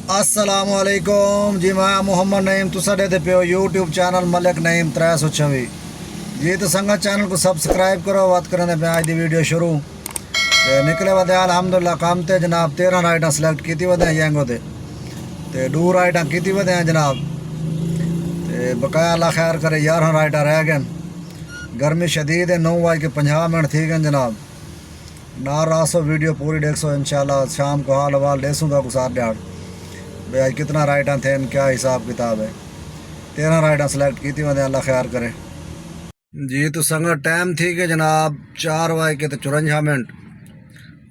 अस्सलामुअलैकुम जी। मैं मोहम्मद नईम तुसा देते पे यूट्यूब चैनल मलिक नईम 326 जी। तो संगत चैनल को सब्सक्राइब करो। बात करें पे आज दी वीडियो शुरू ते निकले वे अलहमदुल्ला काम ते जनाब 13 राइटा सिलेक्ट की वे यंगो ते 2 राइटा की वे जनाब ते बकाया अल्लाह खैर करे 11 राइटा रह गए। गर्मी शदीद है। 9:50 थी गए जनाब। ना रासो वीडियो पूरी देखो इंशाल्लाह। शाम को हाल वाल देसूँगा कुछ साथ दिहाड़ भाई आज कितना राइटा थे क्या हिसाब किताब है। 13 राइटा सिलेक्ट की वे अल्लाह खैर करे जी। तो संगत टाइम थी कि जनाब 4:54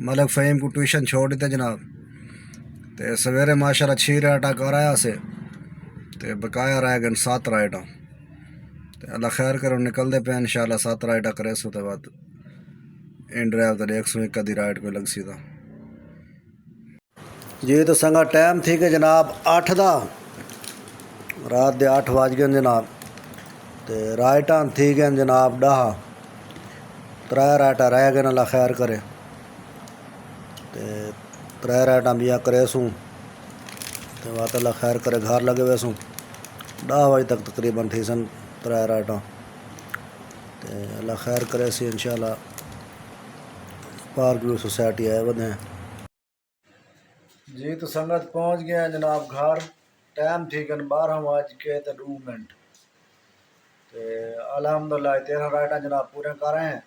मलिक फ़हीम को ट्यूशन छोड़ दी जनाब। तो सवेरे माशाल्लाह 6 राइटा कराया से ते बकाया रह गए 7 राइटा। तो अल्लाह खैर करो निकलते पे इंशाल्लाह 7 राइटा करे सो तो बाद इन ड्राइव तो देख सो एक आधी राइट कोई लग सी था जी। तो संगत टाइम थी कि जनाब 8 दा रात के 8 बज गए जनाब। तो राइटा थी गए जनाब 10। 3 राइटा रह गए अल्लाह खैर करे। तो 3 राइटा बिया करे सूँ तो बात अल्लाह खैर करे घर लगे हुए सूँ 10 बजे तक तकरीबन थी सन 3 राइटा। तो अल्लाह खैर करे सी इंशाल्लाह पार्क व्यू सोसाइटी आए वे जी। तो संगत पहुँच गए जनाब घर। टाइम थी गन 12:02। तो अलहमदुल्ला 13 राइटा जनाब पूरे कर रहे हैं।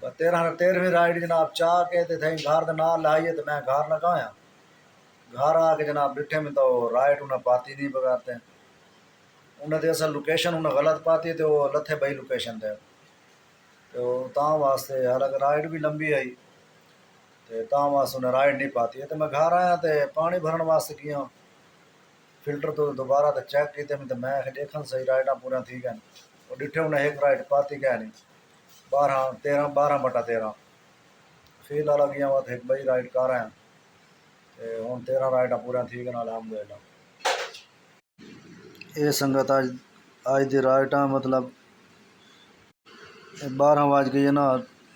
13वीं राइड जनाब चाह के ते थे घर का ना लाइए तो मैं घर लगाया। घर आके जनाब डिठे में तो राइड उन्हें पाती नहीं बगाते उन्हें तो असल लोकेशन उन्हें गलत पाती तो वो लथे बई लोकेशन थे। तो तां वास्ते हालांकि राइड भी लंबी आई तो तां वास्ते उन्हें राइड नहीं पाती है। तो मैं घर आया तो पानी भरने वास्ते किया फिल्टर तो दोबारा तो चेक किए तो मैं देखन सही राइडा पूरा थी गए। वो डिठे उन्हें एक राइड पाती क्या नहीं 12/13 फिलहाल गया हुआ एक बई राइड कर रहे हैं। तो हूँ 13 राइडा पूरा थी गए अलहमदुल्ला। ये संगत अज की राइटा मतलब 12 बज गई है ना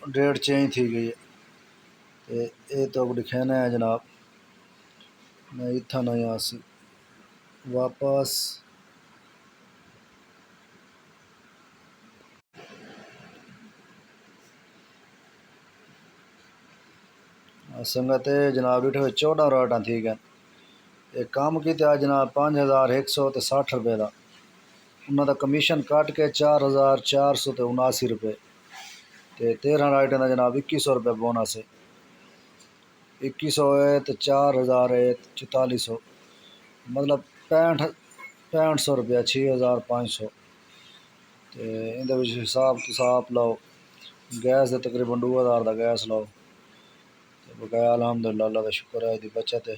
1:30 चेंज थी गई है। ये तो दिखाना है जनाब। मैं इतना नहीं आसी वापस संगत जनाब इठे 14 राइटा थी गए। एक काम किया जनाब 5,160 रुपये का उन्होंने कमीशन कट के 4,479 रुपये। तो 13 राइटा का जनाब 2100 रुपये बोनस है। 2100 है तो 4,000 है 4400 मतलब 6500 रुपया 6,500। तो इन हिसाब किसाब लाओ गैस दे तकरीबन 2,000 का गैस लाओ। तो बकाया अलहमदुल्ला अल्लाह का शुक्र है बचत है।